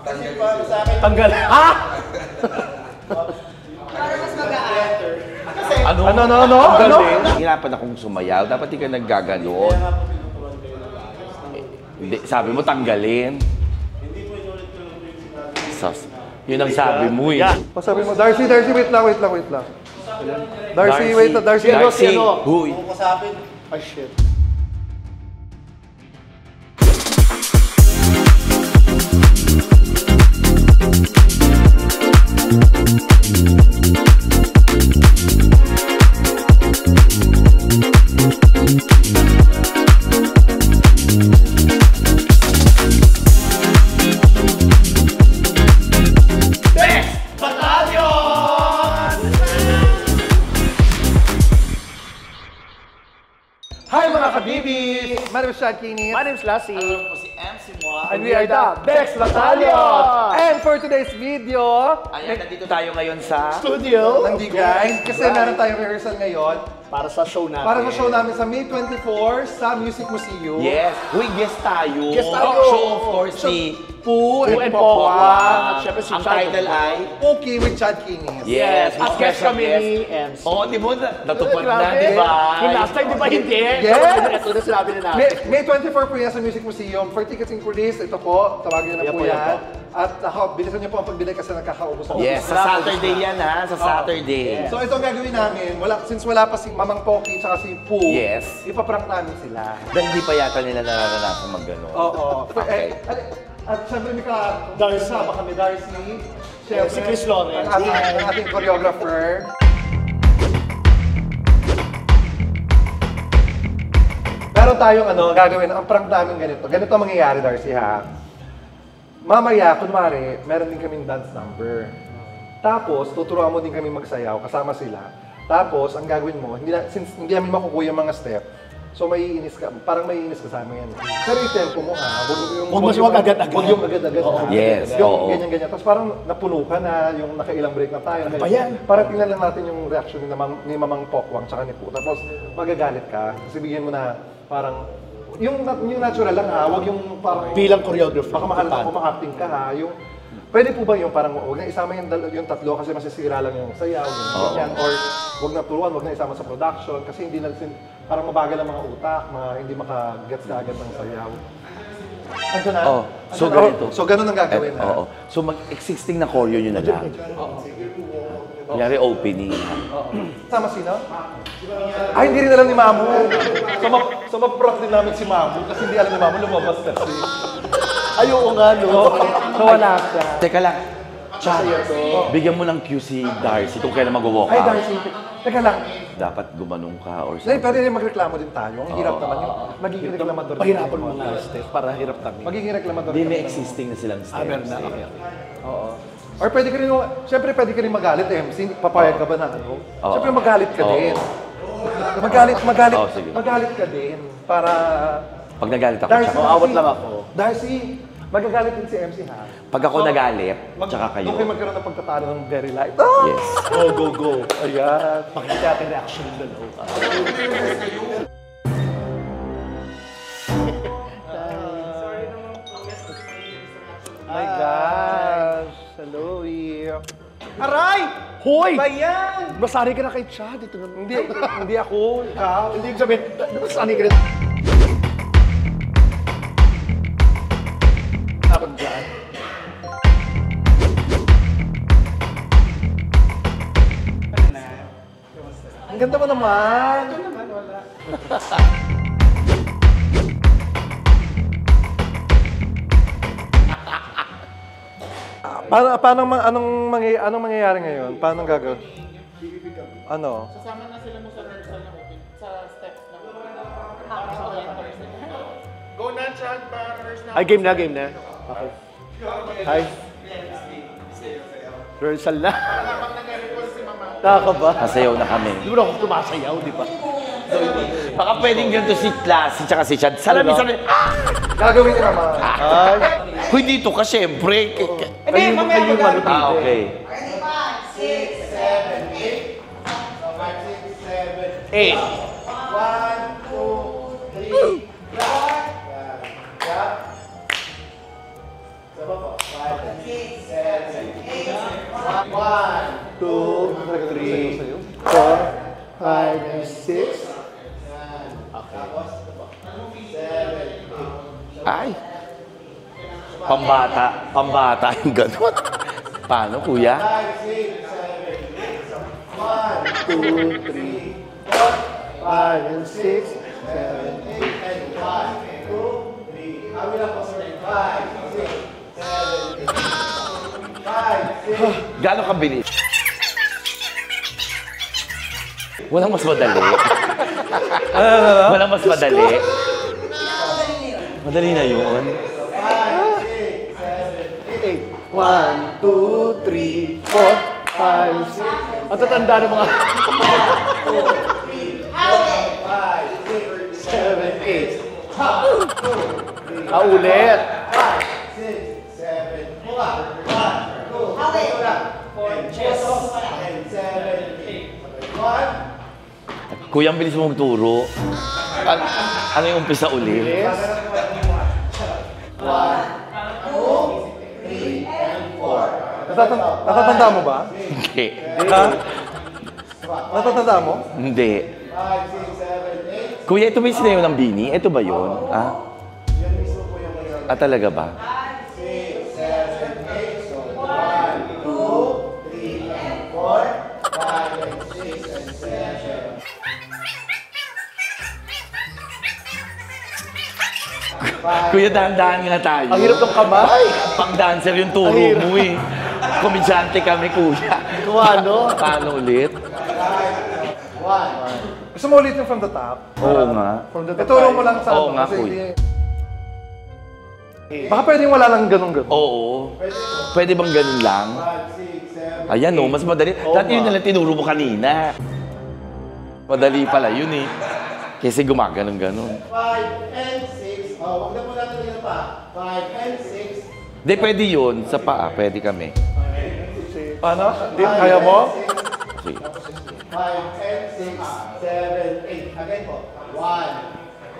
Kasi para sa akin... Tanggal. Ha? Para mas magaan. Ano? Ano? Hirapan akong sumayaw. Dapat di ka naggaganon. Hindi, sabi mo tanggalin. Hindi po inulit ko lang yung sinabi. Yun ang sabi mo eh. Pasabi mo, Darcy, wait lang. Darcy, wait lang, Darcy. Huy. Kung kasapin, Ah, shit. Hi mga kabibis! My name is Chad Kini. My name's Lassie. po si MC Moa. And we are the Bex Battalion! And for today's video, Ayan, nandito tayo ngayon sa... Studio! guys, kasi meron tayong rehearsal ngayon Para sa show natin. para sa show namin sa May 24 sa Music Museum. Yes. Huy, guest tayo. Guest tayo. Show of course ni... Poo Poo and and Pokwa. Pokwa. At syempre si Ang Chad. title ay... Pookie with Chad Kini. Yes. At guest special kami guest. ni MC. Oo, di mo natupad na, Grabe. di ba? Yung last time, di ba hindi? Yes. Ito na sinabi na natin. May 24 po yan sa Music Museum. For tickets inquiries, ito po, tawagin na Yan po po, yan yan. po. At bilisan niyo po ang pagbili kasi nagkakaubos ako. Yes, sa Saturday yan ha. Sa Saturday. So ito ang gagawin namin, since wala pa si Mamang Poki at si Poo, Yes. ipaprank namin sila. Dahil hindi pa yata nila nararanasan mag-gano. Oo. Okay. At syempre may Darcy. kasama kami, Darcy. Syempre, Si Chris Lawrence. ang ating choreographer. Meron tayong gagawin, ang prank namin ganito. Ganito ang mangyayari, Darcy, ha? Mamaya, kunwari, meron din kaming dance number. Tapos, tuturuan mo din kami magsayaw, kasama sila. Tapos, ang gagawin mo, since hindi namin makukuha yung mga step, so maiinis ka, parang maiinis ka sa amin. Pero i-tempo mo ha, Huwag agad-agad. Huwag yung agad-agad. Yes, Yung oo. ganyan-ganyan. Tapos parang napuno ka na, yung nakailang break na tayo. pa yan? Para tingnan lang natin yung reaction ni Mamang Pokwang tsaka ni Poo. Tapos magagalit ka, kasi bigyan mo na parang, yung natural lang ha, huwag yung parang... Bilang choreographer. Baka mahal ako ma-acting ka ha, yung... Pwede po ba yung parang huwag na isama yung tatlo kasi masisira lang yung sayaw, yung ganyan, or huwag na turuan, huwag na isama sa production kasi hindi na parang mabagal ang mga utak, hindi maka-gets ka agad ng sayaw. Ito na. Oh, so ganito. So ganun ang gagawin na. Oo. So mag-existing na choreo nyo na lang. Kunyari opening. Sama sino? Ay, hindi rin alam ni Mamu. So ma-prop din namin si Mamu kasi hindi alam ni Mamu, lumabas kasi. Ay, oo nga, no? So wala siya. Teka lang. Chad, bigyan mo ng cue si Darcy kung kailan mag-walk Ay, out. Darcy, teka lang. Dapat gumanong ka or Hindi, something. pero magreklamo din tayo. Ang hirap naman yun. Magiging reklamador. Pahirapan mo mga step para hirap kami. Magiging reklamador. Hindi, may kami. existing na silang steps. Meron na. Okay. Oo. Or pwede ka rin, siyempre pwede ka rin magalit, MC. Papayag ka ba na ano? Siyempre magalit ka din. Magalit ka din. Para... Pag nagalit ako, Darcy, tsaka. awat lang ako. Darcy, magagalit din si MC ha? Pag ako nagalit, tsaka kayo. Huwag kayo magkaroon ng pagtatalo ng very light. Yes. Go. Ayan. Pakita natin reaction ng dalawa. My gosh. Hello, Aray! Hoy! Bayan! Masari ka na kay Chad. Ito na. Hindi ako. Ikaw. Hindi ko sabihin. Masari ka na. Ako dyan. Ang ganda mo naman. Ito naman, wala. Anong mangyayari ngayon? Paano gagawin? Ano? Sasama na sila mo sa rehearsal na open, sa steps na Go na, Chad, para rehearse na. Ay, game na. Okay. Hi. Rehearsal na. Habang nag-record si Mama. Nakaka ba? Nasayaw na kami. Di ba ako tumasayaw, di ba? Baka pwedeng ganito si Lassie tsaka si Chad. Sana minsan, Gagawin ko naman. Ay. huy, dito ka syempre. Hindi, mamaya yung ano dito. Okay. 8. 1, 2, 3, Ay! Pambata yung gano'n. Paano, kuya? 5, 6, 7, 8. Gano'ng kabilis? Walang mas madali. Walang mas madali. Madali na yun. 1, 2, 3, 4, 5, 6. Ang tatanda ng mga... 7, 8. Ulit. 1. Kuya, ang bilis mo magturo. Ano yung umpisa ulit? Natatanda mo ba? Hindi. Ha? Natatanda mo? Hindi. Kuya, ito ba yung sinayo ng Bini? Ito ba yun? Ah? Talaga ba? Kuya, dahan-dahan nga tayo. Ang hirap ng kamay. Pang-dancer yung turo mo eh. Komedyante kami, kuya. Kung ano? Paano ulit? Gusto mo ulit yung from the top? Oo nga. Ituro mo lang sa Oo nga, kasi kuya. baka pwedeng wala lang ganun-ganun. Oo. Pwede bang ganun lang? Ayan o, mas madali. Dati yun nalang tinuro mo kanina. Madali pala yun eh. Kasi gumaganon-ganon. 5 and 6. Huwag na po natin yun pa. 5 and 6. Hindi, pwede yun. Sa paa, pwede kami. Paano? Di, kaya mo? Okay. 5 and 6, 7, 8. Again po. 1,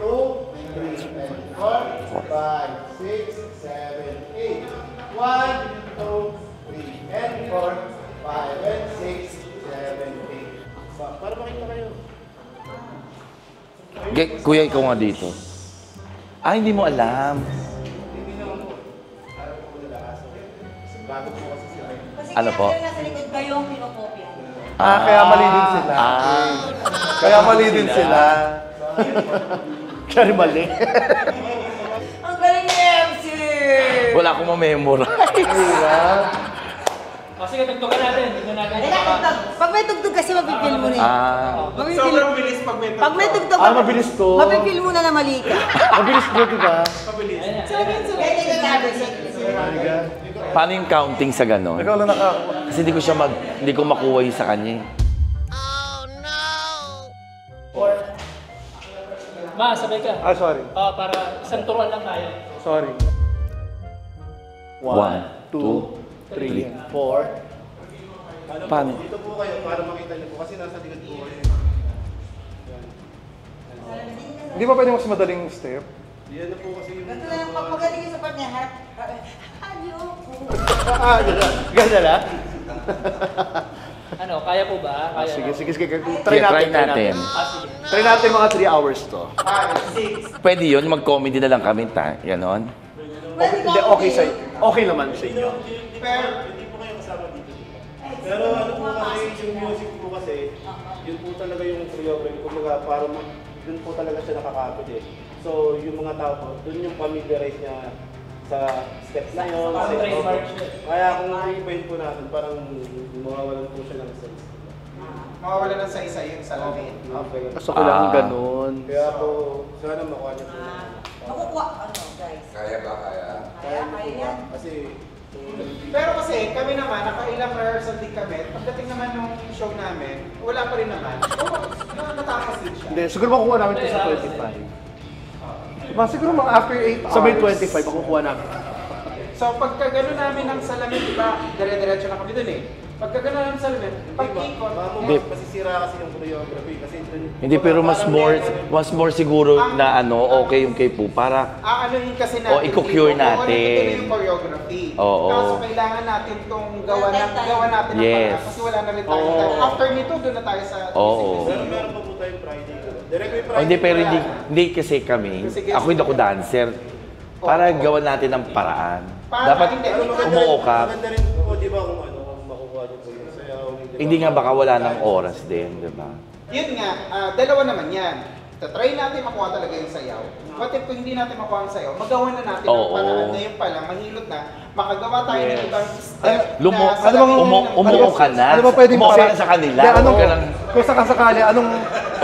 2, 3, and 4, 5, 6, 7, 8. 1, 2, 3, and 4, 5, and 6, 7, 8. Para makita kayo. Kuya, ikaw nga dito. Ah, hindi mo alam. Ano po? Kasi nasa likod kayo ang pinokopya. Kaya mali din sila. Kaya mali din sila. Kaya mali. Ang galing ni MC! Wala akong ma-memorize. Sige, tugtugan natin. Tignan natin. Ay, tugtog. Pag may tugtog kasi mapipil mo na eh. Mapipil. Sobrang bilis pag may Pag may tugtog, Mabilis to. mapipil mo na na mali ka. Mabilis mo, diba? Kaya tingnan Paano yung counting sa ganon? Ikaw lang Kasi hindi ko makuha yung sa kanya eh. Ma, sabay ka. sorry. Para isang turuan lang tayo. Sorry. 1, 2, 3, 4. Paano? Dito po kayo para makita niyo po kasi nasa likod po kayo. Hindi ba pwede mas madaling step? Yan na po kasi yung... Ganito na lang, pag magaling yung support niya, harap. Ayoko. Ganda na? Ano, kaya po ba? Kaya Sige. Try natin. Sige. Try natin mga 3 hours to. 5, 6. Pwede yun, mag-comedy na lang kami. Ganon. Hindi, okay sa'yo. Okay naman sa inyo. Pero hindi po kayo kasama dito. Pero ano po kasi yung music po kasi, yun po talaga yung choreography. Kumbaga para dun po talaga siya nakakapit eh. So yung mga tao po, dun yung familiarize niya sa steps na yun. Parang trademark siya. Kaya kung i-point po natin, parang mawawalan po siya ng sense. Mawawala ng sa yung salamin. Okay. So, kailangan ganun. Kaya po, sana makuha niyo po. Makukuha, ano, guys. Kaya Kaya yan. Kasi, Pero kasi kami naman, nakailang rehearsal din kami. Pagdating naman nung show namin, wala pa rin naman. Natapos din siya. Hindi, siguro makukuha namin ito sa 25. Siguro mga after 8 hours. Sa may 25, makukuha namin. So pagka gano'n namin ng salamin, diba, dire-diretso na kami dun eh. Pagka gano'n ang salamin, pag-ikot, Hindi. Masisira kasi yung choreography kasi Hindi, pero mas more siguro na okay yung kay Poo para aanuhin kasi natin. i-cure natin. Ituloy yung choreography. Oo. Kaso kailangan natin itong gawa natin ng Yes. paraan kasi wala na rin tayo. After nito, doon na tayo sa Oo. Pero meron pa po tayong Friday. Direct may Friday. hindi, pero hindi kasi kami. Ako hindi ako dancer. Para gawan natin ng paraan. Dapat umuo ka. Maganda rin po, di ba, kung makukuha niyo po yung sayaw. Hindi nga baka wala ng oras din, di ba? Yun nga, dalawa naman yan. Try natin makuha talaga yung sayaw. What if kung hindi natin makuha ang sayaw, magawa na natin ang paraan na yun pala, mahilot na, makagawa tayo ng ibang step Umuo ka na. Ano ba pwedeng Umuo ka na sa kanila. Hindi, Huwag ka lang, kung sakasakali,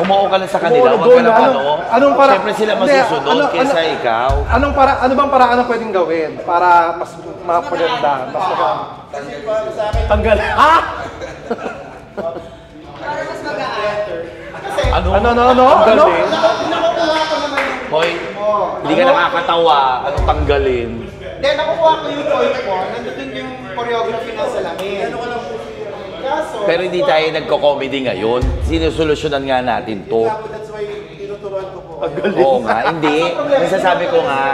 umuo ka na sa kanila. Huwag ka lang anong para, Siyempre sila masusunod kaysa ikaw. Ano bang paraan ang pwedeng gawin para mas mapaganda, mas maganda? Kasi para sa akin, Tanggal. Para mas magaan. Kasi, Ano? Ano? nakukuha ko naman yung Hoy, hindi ka nakakatawa. Anong tanggalin? Then, nakukuha ko yung point mo, nandun yung choreography ng salamin. Kaso, Pero hindi tayo nagko-comedy ngayon. Sinusolusyonan nga natin to. that's why tinuturuan ko po. Oo nga, hindi. Nasasabi ko nga,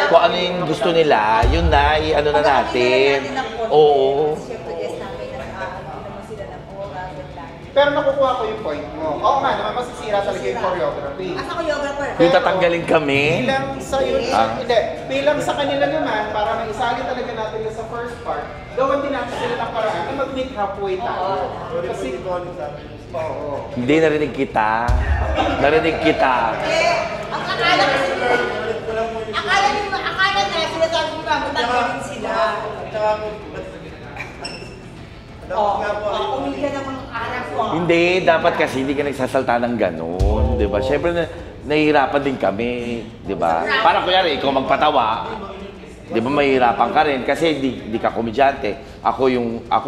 kung ano yung gusto nila, yun na, ano na natin. Oo. Siyempre, yes, namin na naman sila ng oras and time. pero nakukuha ko yung point mo. Oo nga naman, masisira talaga yung choreography. Asa choreographer? Yung tatanggalin kami. Bilang sa hindi, bilang sa kanila naman, para maisali talaga natin yung sa first part, gawan din natin sila ng paraan na mag-meet halfway tayo. Kasi, oo. Hindi, narinig kita. Narinig kita. Eh, ang akala kasi akala na sinasabi mo ba, matanggalin sila. Umili ka ng mga anak ko. Hindi, dapat kasi hindi ka nagsasalta ng gano'n. Di ba? Siyempre, nahihirapan din kami. Di ba? Para kunyari, ikaw magpatawa. Di ba, mahihirapan ka rin kasi di ka komedyante. Ako,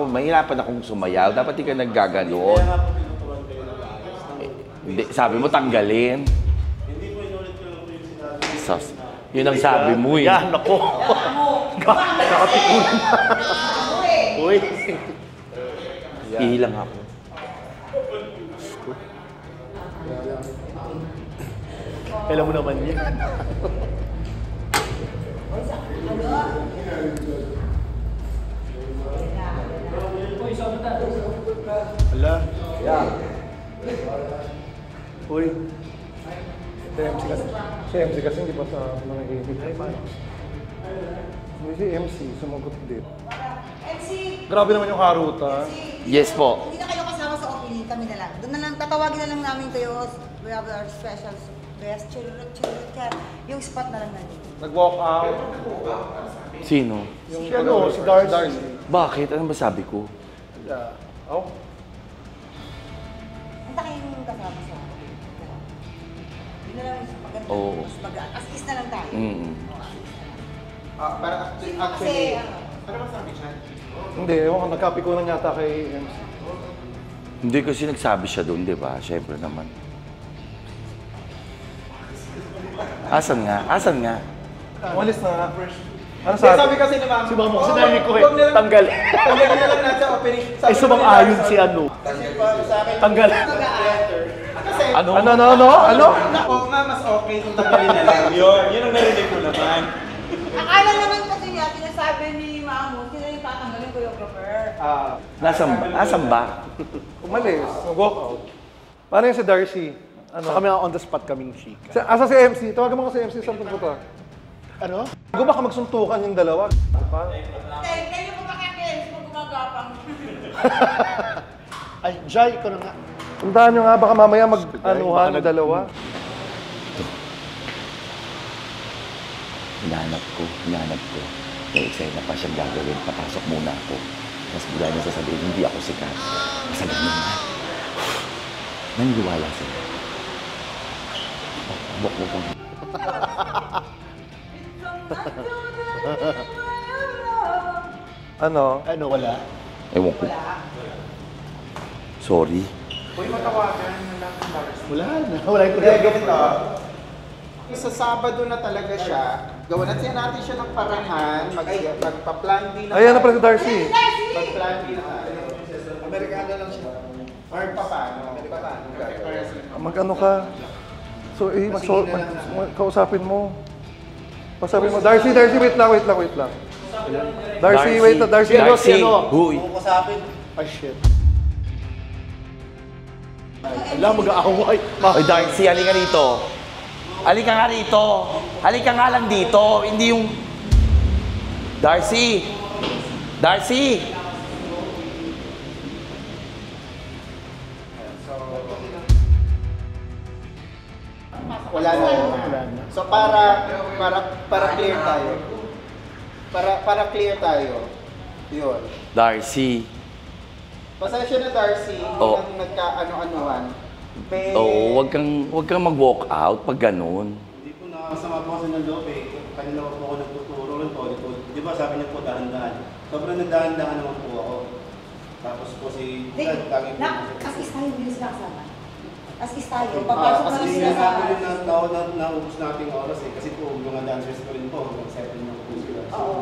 mahirapan akong sumayaw. Dapat di ka naggaganon. Hindi, sabi mo, tanggalin. Hindi po inulit ko lang po yung sinabi. Sus, yun ang sabi mo eh. Yan, ako. Nakapikulan na. Uy. Ihilang ako. Kailan mo naman yan? Uy, so na. Wala. Yeah. Uy. Si MC kasi hindi pa sa mga hindi. Hindi si MC, sumagot din. MC, Grabe naman yung haruta. Yes po. Hindi na kayo kasama sa opening, kami na lang. Doon na lang, tatawagin na lang namin kayo. We have our special guest, churut ka. Yung spot na lang natin. Nag-walk out. Sino? Yung Si ano, si Darcy. Bakit? Ano ba sabi ko? Wala. Oh. Hanta kayong kasama sa yun na lang yung maganda. Oo. Mas magaan. As is na lang tayo. Para Kasi, actually, ano ba sabi siya? Hindi, ewan ko, nagkapikunan yata kay MC. Hindi kasi nagsabi siya doon, di ba? Siyempre naman. Asan nga? Asan nga? Umalis na. Ano Sabi sabi? kasi ni Ma'am, Si Ma'am, oo, sinabi ko eh, huwag na lang- tanggal. Tanggalin na lang natin sa opening. Sabi Ay, sumang-ayon si ano. Kasi para sa akin, Tanggal. Kasi, Ano? Ano? nako nga, mas okay kung tanggalin na lang. Yun ang narinig ko naman. Akala naman kasi niya, sinasabi ni Mamo, sila yung tatanggalin choreographer. Nasaan ba? Umalis. Nag-walk out. Paano yung si Darcy? Ano? Sa kami on the spot kaming chika. Asa si MC? Tawagan mo ko si MC, saan punta? Ano? Bago baka magsuntukan yung dalawa. Pa? Kayo po makakils kung gumagapang. Ay, Jai, ikaw na nga. Tandaan nyo nga, baka mamaya mag-anuhan yung dalawa. Hinahanap ko. May eksena pa siyang gagawin. Papasok muna ako. Mas bigla niya sasabihin, hindi ako sikat. Masagot mo na. Naniniwala sila. Bok. Ano? Ano, wala? Ewan ko. Sorry. Wala na. Wala yung Kaya ganito, sa Sabado na talaga siya, gawa natin siya ng paraan, magpa-plan B na Ayan na pala si Darcy. Mag-plan B na tayo. Amerikano lang siya. Or paano? Mag-ano ka? So, kausapin mo. Kausapin mo. Darcy, wait lang. Darcy, wait lang. Darcy, Huy. Kukusapin. Ay, shit. Alam, mag-aaway. Oy, Darcy, halika rito. Halika nga rito. Halika nga lang dito. Hindi yung... Darcy! Darcy! Wala na. So para clear tayo. Para clear tayo. Yun. Darcy. Pasensya na Darcy, Oh. ang nagka-ano-anuhan. Oo, wag kang mag-walk out pag ganun. Hindi po nakakasama po kasi ng loob eh. Kanina po ako nagtuturo ng todo. Di ba sabi niyo po dahan-dahan. Sobrang nagdahan-dahan naman po ako. Tapos po si Fred, lagi po. As is tayo, hindi sila kasama. As is tayo, papasok na Kasi sila yun sa... nga po yung tao na naubos nating oras eh. Kasi po mga dancers ko rin po, mag-settle na po sila. Oo.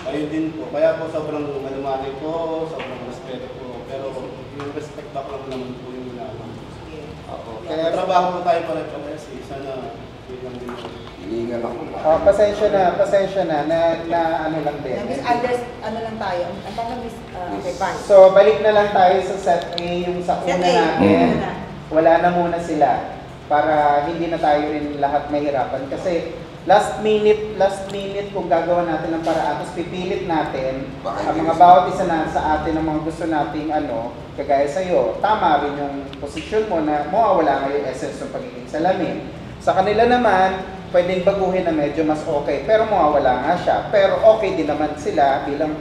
Ayun din po. Kaya po sobrang malumanay po, sobrang respeto po. Pero yung respect back lang naman po yung ginagawa. Kaya trabaho po tayo pare-pares eh. Sana yun lang din po. Iingat ako. Pasensya na ano lang din. Ano lang tayo, ang tanong is advice. So balik na lang tayo sa set A, yung sa Set una A, natin. una. Wala na muna sila para hindi na tayo rin lahat mahirapan kasi last minute kung gagawa natin ng paraan tapos pipilit natin ang mga bawat isa na sa atin ang mga gusto nating kagaya sa'yo, tama rin yung posisyon mo na mawawala nga yung essence ng pagiging salamin. Sa kanila naman, pwedeng baguhin na medyo mas okay, pero mawawala nga siya. Pero okay din naman sila, bilang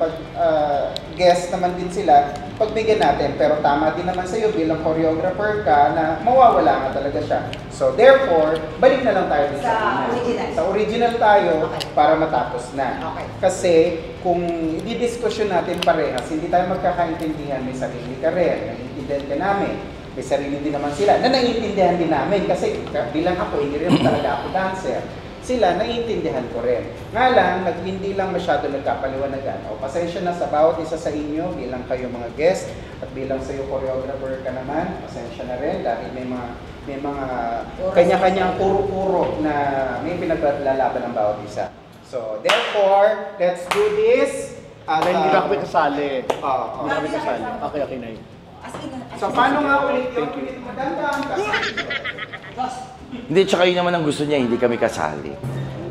guest naman din sila, pagbigyan natin. Pero tama din naman sa'yo bilang choreographer ka na mawawala nga talaga siya. So therefore, balik na lang tayo din Sa una. original. Sa original tayo Okay. para matapos na. Okay. Kasi kung i-discussion natin parehas, hindi tayo magkakaintindihan, may sarili ka rin, naiintindihan ka namin. May sarili din naman sila na naiintindihan din namin kasi bilang ako, hindi rin talaga ako dancer. Sila, naiintindihan ko rin. Nga lang, hindi lang masyado nagkapaliwanagan. O pasensya na sa bawat isa sa inyo bilang kayo mga guest at bilang sa iyo choreographer ka naman, pasensya na rin dahil may mga kanya-kanyang puro-puro na may pinaglalaban ng bawat isa. So, therefore, let's do this. At, Hindi na kami kasali. Oo. Hindi na kami kasali. Okay, na yun. So, paano nga ulit yun? Magandang kasi. Hindi, tsaka yun naman ang gusto niya, hindi kami kasali.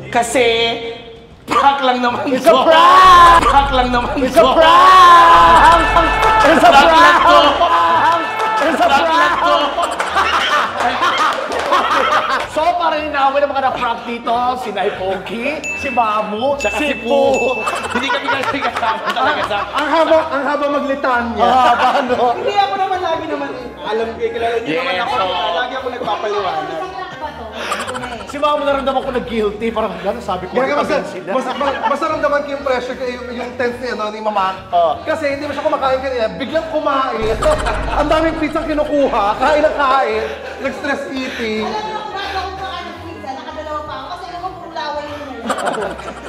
Kasi, prank lang naman It's a prank! Prank lang naman It's a prank! It's a prank! It's a prank! So, parang inaaway ng mga na-prank dito, si Nay Pogi, si Mamu, Tsaka si si Poo. Hindi kami kasama talaga sa... Ang haba maglitan niya. Paano? Hindi ako naman lagi naman, alam ko, kilala niyo naman Yes, ako, oo. lagi ako nagpapaliwanag. eh. Si Mamu naramdaman ko nag-guilty, parang gano'n sabi ko. Kaya "Pagyan sila." mas naramdaman ko yung pressure, yung tense niya, ni Mama. Kasi hindi mo siya kumakain kanina, biglang kumain. Ang daming pizza kinukuha, kain ng kain, nag-stress eating. Alam mo kung bakit ako kumakain ng pizza, nakadalawa pa ako kasi alam ko puro laway yung muna.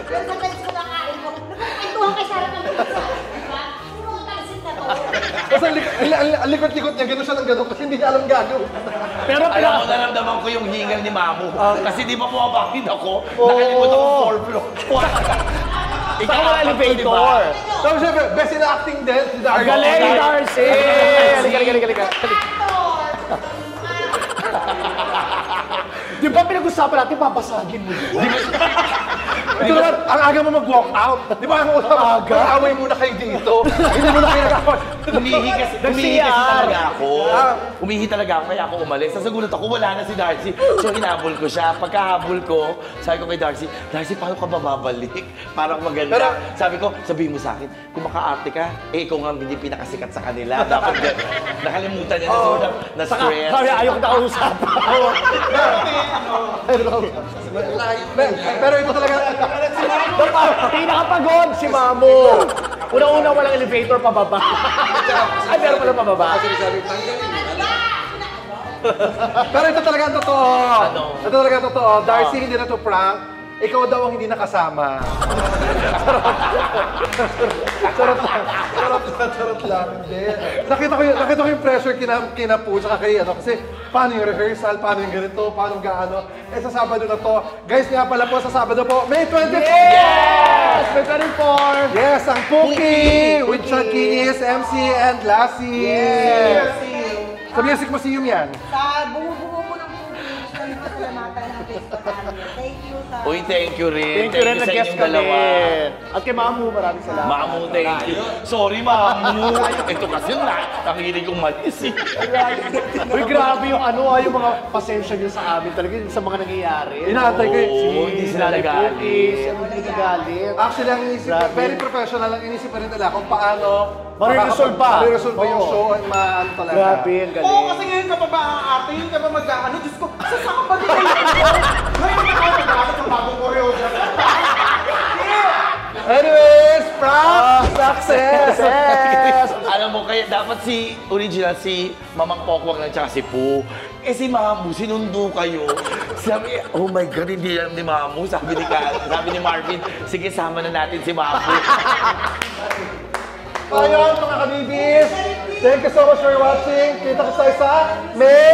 Pero sa pwede ko nakain mo, nagkakwentuhan kay Sarah ng pizza. Diba? Puro ang talsit na to. Kasi ang likot-likot niya, gano'n siya ng gano'n kasi hindi niya alam gagawin. Pero Alam mo, naramdaman ko yung hingal ni Mamu. Kasi di ba bumabakid ako, nakalimutan ko 4 floor. Saka wala elevator. Tapos syempre, best in acting din, si Darcy. Ang galing, Darcy! Halika. Di ba pinag-usapan natin, papasagin mo yun? Ito naman, ang aga mo mag-walk out. Di ba ang usapan? Mag-away muna kayo dito. Hindi muna kayo nag-away. Umihi kasi talaga ako. Umihi talaga ako, kaya ako umalis. Sa nagulat ako, wala na si Darcy. So hinabol ko siya. Pagkahabol ko, sabi ko kay Darcy, Darcy, paano ka bababalik? Parang maganda. Sabi ko, sabihin mo sa akin, kung makaarte ka, ikaw nga hindi pinakasikat sa kanila. Dapat nakalimutan niya na stress. Sabi, ayaw ko nakausap. Pero ito talaga, Pinakapagod si Mamu. Una-una walang elevator pababa. Ay, meron pala pababa. pero ito talaga ang totoo. Ito talaga ang totoo. Darcy, hindi na to prank. ikaw daw ang hindi nakasama. Charot lang. Hindi. Nakita ko yung pressure kina Po, tsaka kay ano, kasi paano yung rehearsal, paano yung ganito, paano yung gaano. Eh sa Sabado na to, guys nga pala po, sa Sabado po, May 24! Yes! May 24! Yes, ang Pookie! With Chucky is MC and Lassie! Yes! Sa Music Museum yan. Sa buo-buo po ng public na pasalamatan ng Facebook namin. Thank you sa... Uy, thank you rin. Thank you rin, sa nag-guest inyong kami. dalawa. At kay Mamu, maraming salamat. Mamu, thank you. Sorry, Mamu. Ito kasi nakikinig kong malis eh. Uy, grabe yung yung mga pasensya niyo sa amin talaga, sa mga nangyayari. Inaantay ko yun. Oo, hindi sila nagalit. Hindi nagalit. Actually, ang inisip, Grabe. very professional, ang inisip pa rin nila kung paano Mariresolve pa. Mariresolve pa yung Oo. show at maano talaga. Grabe, ang galing. Oo, kasi ngayon ka pa ba ang arte, yun ka pa mag-ano, Diyos ko, sasama pa din kayo. Ngayon na ako mag-ano sa bagong choreography. Anyways, prank success! Alam mo, kaya dapat si original, si Mamang Pokwang lang tsaka si Poo. Eh si Mamu, sinundo kayo. Sabi, oh my God, hindi alam ni Mamu. Sabi ni Marvin, sige, sama na natin si Mamu. Ayun, mga kabibis! Thank you so much for watching. Kita ko tayo sa May